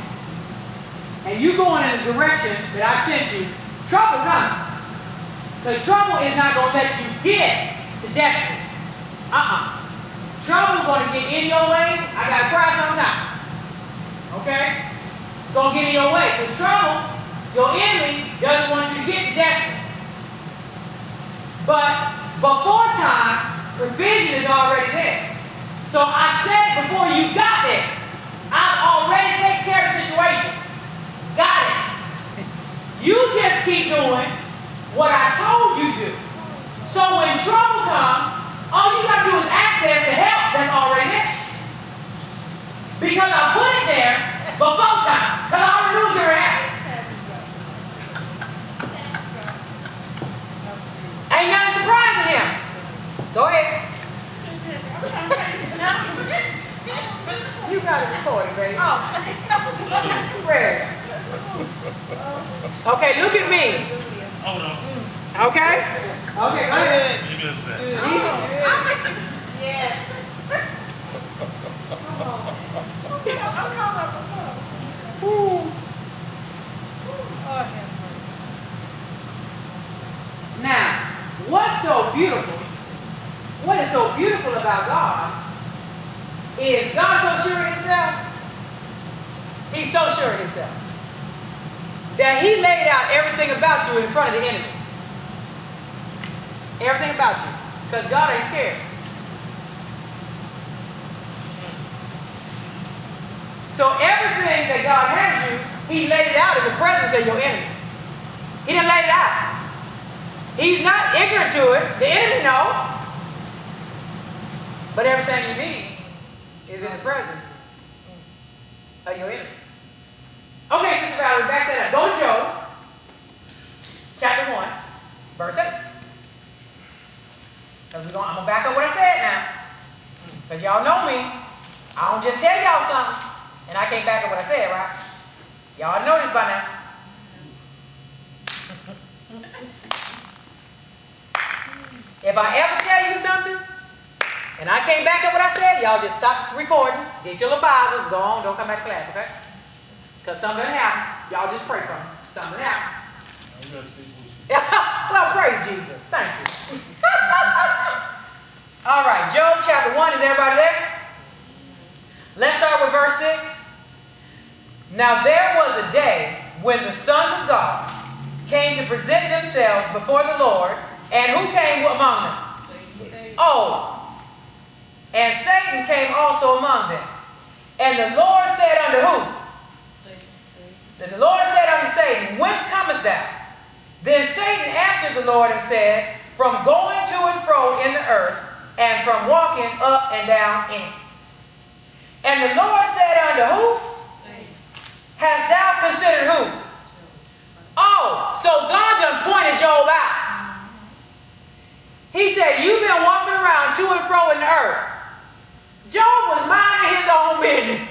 and you going in the direction that I sent you, trouble coming. Because trouble is not going to let you get to destiny. Trouble is going to get in your way. I got to cry something out. Okay? It's going to get in your way. Because trouble, your enemy, doesn't want you to get to destiny. But before time, provision is already there. So I said before you got there, I've already taken care of the situation. Got it. You just keep doing what I told you to do. So when trouble comes, all you got to do is access the help that's already there. Because I put it there before time. Because I already knew you were at it. Ain't nothing surprising him. Go ahead. You got it recorded, baby. Where? Okay, look at me. Hold on. Okay? Okay, go ahead. Give me a second. Yeah. Now, what's so beautiful, what is so beautiful about God is God so sure of Himself. He's so sure of Himself that He laid out everything about you in front of the enemy. Everything about you. Because God ain't scared. So everything that God has you He laid it out in the presence of your enemy. He didn't lay it out. He's not ignorant to it. The enemy knows. But everything you need is in the presence of your enemy. Okay, Sister Valerie, back that up. Go to Job, chapter 1, verse 8. Because I'm going to back up what I said now. Because y'all know me. I don't just tell y'all something, and I can't back up what I said, right? Y'all know this by now. If I ever tell you something, and I can't back up what I said, y'all just stop recording, get your little Bibles, go on, don't come back to class, okay? Because something happened. Y'all just pray for me. Something happened. I'm going to speak with you. Well, praise Jesus. Thank you. All right, Job chapter 1. Is everybody there? Let's start with verse 6. Now there was a day when the sons of God came to present themselves before the Lord, and who came among them? Oh, and Satan came also among them. And the Lord said unto who? Then the Lord said unto Satan, whence comest thou? Then Satan answered the Lord and said, from going to and fro in the earth, and from walking up and down in it. And the Lord said unto who? Hast thou considered who? Oh, so God done pointed Job out. He said, you've been walking around to and fro in the earth. Job was minding his own business.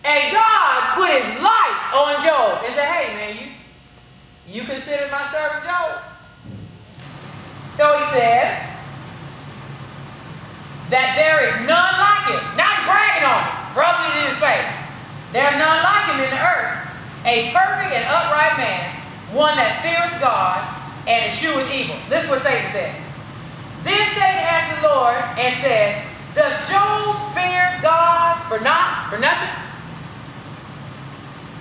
And God put his light on Job and said, hey man, you consider my servant Job? So he says that there is none like him. Not bragging on him, rubbing it in his face. There's none like him in the earth, a perfect and upright man, one that feareth God and escheweth evil. This is what Satan said. Then Satan answered the Lord and said, does Job fear God for nothing?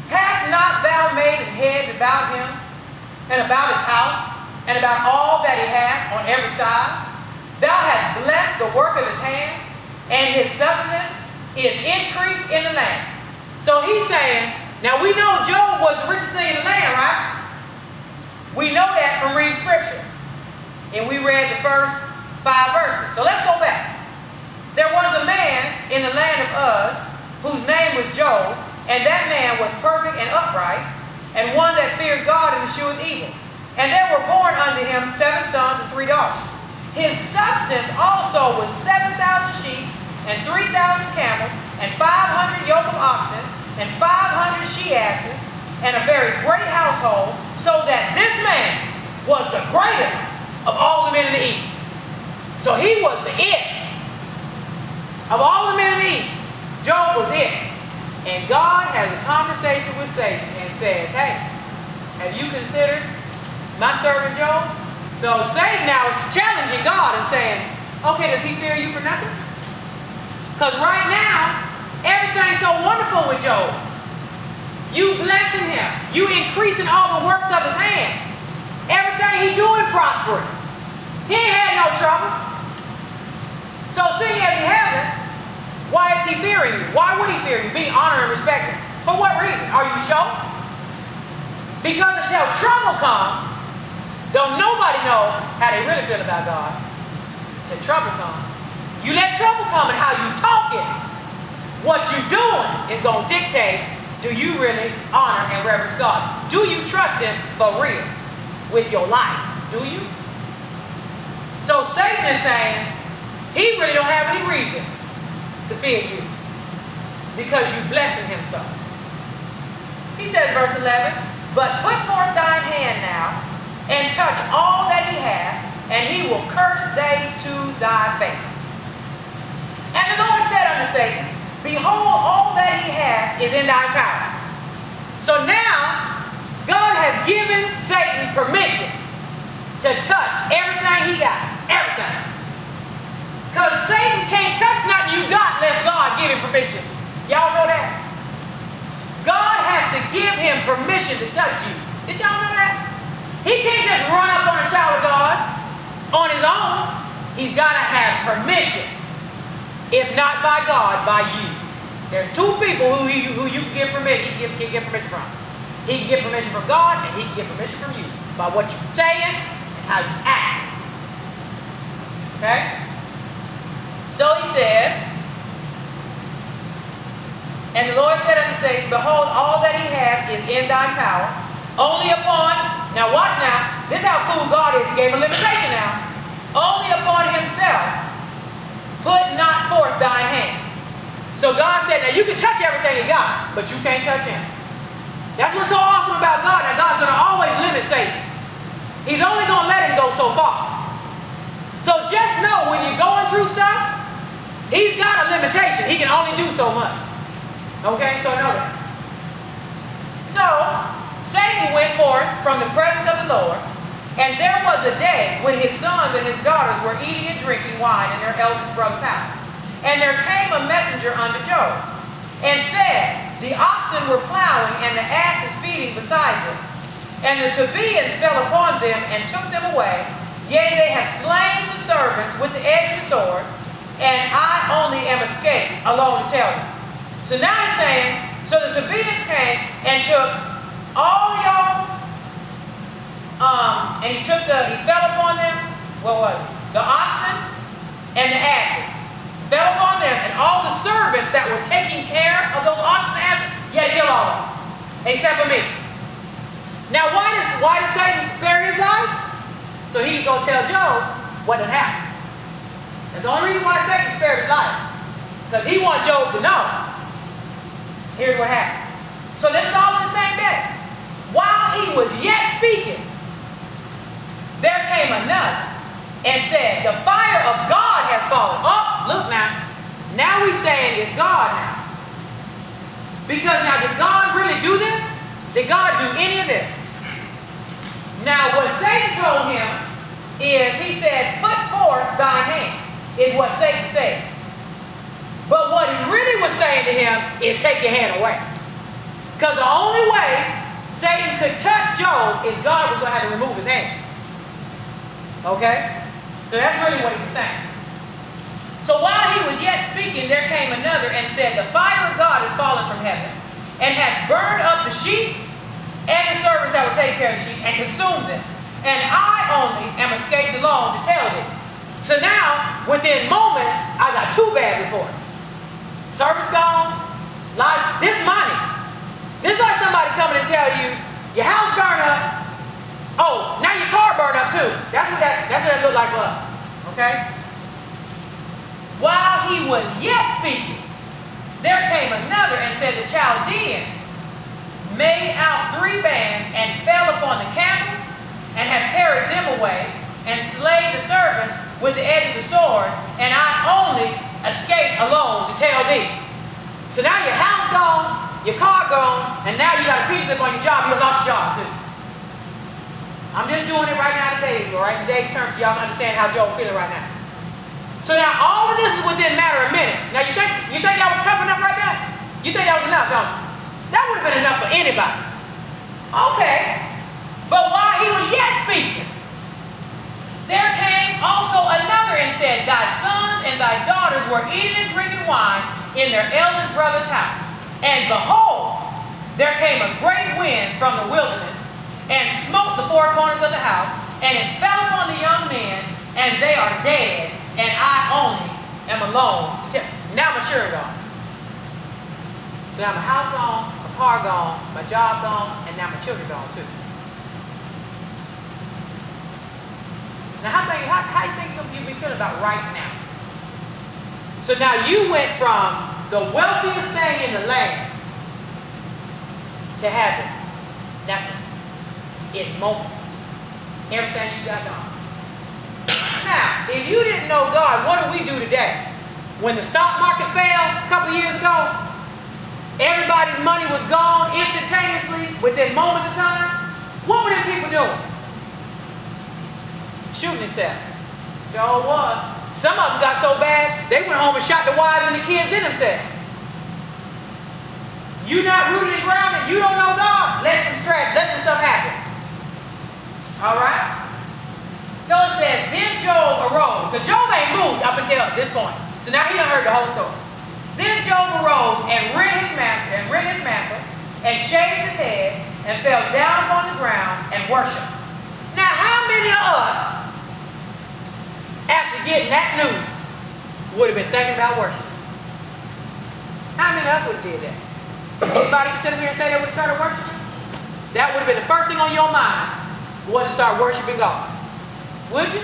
Hast not thou made an hedge about him, and about his house, and about all that he hath on every side? Thou hast blessed the work of his hands, and his sustenance is increased in the land. So he's saying, now we know Job was the richest thing in the land, right? We know that from reading scripture. And we read the first 5 verses. So let's go back. There was a man in the land of Uz, whose name was Job, and that man was perfect and upright, and one that feared God and eschewed evil. And there were born unto him 7 sons and 3 daughters. His substance also was 7,000 sheep, and 3,000 camels, and 500 yoke of oxen, and 500 she-asses, and a very great household, so that this man was the greatest of all the men of the east. So he was the it. Of all the men of the east, Job was it. And God has a conversation with Satan and says, hey, have you considered my servant Job? So Satan now is challenging God and saying, okay, does he fear you for nothing? Because right now, everything's so wonderful with Job. You blessing him. You increasing all the works of his hand. Everything he doing prospering. He ain't had no trouble. So seeing as he hasn't, why is he fearing you? Why would he fear you? Being honored and respected. For what reason? Are you sure? Because until trouble comes, don't nobody know how they really feel about God. Until trouble comes. You let trouble come and how you talking, what you doing is going to dictate, do you really honor and reverence God? Do you trust him for real with your life? Do you? So Satan is saying, he really don't have any reason to fear you because you blessing him so. He says, verse 11, but put forth thine hand now and touch all that he hath, and he will curse thee to thy face. And the Lord said unto Satan, behold, all that he hath is in thy power. So now, God has given Satan permission to touch everything he got. Everything. Because Satan can't touch nothing you got unless God give him permission. Y'all know that? God has to give him permission to touch you. Did y'all know that? He can't just run up on a child of God on his own. He's got to have permission. If not by God, by you. There's 2 people who you can give permission, he can give permission from. He can get permission from God, and he can get permission from you by what you're saying and how you act. Okay? So he says, and the Lord said unto Satan, behold, all that he hath is in thy power, only upon, now watch now, this is how cool God is. He gave a limitation now. Only upon himself put not forth thine hand. So God said, now you can touch everything he got, but you can't touch him. That's what's so awesome about God. Now God's going to always limit Satan. He's only going to let him go so far. So just know when you're going through stuff, he's got a limitation. He can only do so much. Okay, so know that. So Satan went forth from the presence of the Lord, and there was a day when his sons and his daughters were eating and drinking wine in their eldest brother's house. And there came a messenger unto Job, and said, the oxen were plowing, and the asses feeding beside them. And the Sabaeans fell upon them, and took them away. Yea, they have slain the servants with the edge of the sword, and I only am escaped alone to tell them. So now he's saying, so the Sabaeans came and took all y'all, and he fell upon them, what was it? The oxen and the asses. Fell upon them, and all the servants that were taking care of those oxen and asses, he had to kill all of them, except for me. Now, why does Satan spare his life? So he can go tell Job what had happened. That's the only reason why Satan spared his life, because he wants Job to know. Here's what happened. So this is all in the same day. While he was yet speaking, there came another and said, the fire of God has fallen. Oh, look now. Now we're saying it's God now. Because now, did God really do this? Did God do any of this? Now, what Satan told him is, he said, put forth thine hand, is what Satan said. But what he really was saying to him is, take your hand away. Because the only way Satan could touch Job is God was going to have to remove his hand. Okay? So that's really what he was saying. So while he was yet speaking, there came another and said, the fire of God is fallen from heaven, and hath burned up the sheep and the servants that would take care of the sheep, and consumed them. And I only am escaped alone to tell thee. So now, within moments, I got two bad reports. Servants gone, like this money. This is like somebody coming and tell you, your house burned up. Oh, now your car burned up too. That's what that looked like for us. Okay? While he was yet speaking, there came another and said, the Chaldeans made out 3 bands and fell upon the camels, and have carried them away, and slain the servants with the edge of the sword, and I only escaped alone to tell thee. So now your house gone, your car gone, and now you got a piece slip on your job. You lost your job too. I'm just doing it right now today, all right? Today's terms, so y'all understand how Job feeling right now. So now all of this is within a matter of minutes. Now you think that was tough enough right there? You think that was enough, don't you? That would have been enough for anybody. Okay. But while he was yet speaking, there came also another and said, thy sons and thy daughters were eating and drinking wine in their eldest brother's house. And behold, there came a great wind from the wilderness, and smote the 4 corners of the house, and it fell upon the young men, and they are dead, and I only am alone. Now my children gone. So now my house gone, my car gone, my job gone, and now my children gone too. Now how do you think you've been feeling about right now? So now you went from the wealthiest thing in the land to having nothing. In moments. Everything you got gone. Now, if you didn't know God, what do we do today? When the stock market fell a couple years ago, everybody's money was gone instantaneously within moments of time. What were them people doing? Shooting themselves. Sure was. Some of them got so bad, they went home and shot the wives and the kids in themselves. You not rooted and grounded, you don't know God, let some stuff happen. Alright? So it says, then Job arose. Because Job ain't moved up until this point. So now he done heard the whole story. Then Job arose and rent his mantle, and shaved his head, and fell down upon the ground and worshiped. Now, how many of us, after getting that news, would have been thinking about worship? How many of us would have did that? Anybody can sit up here and say they would have started worshiping? That would have been the first thing on your mind, was to start worshiping God. Would you?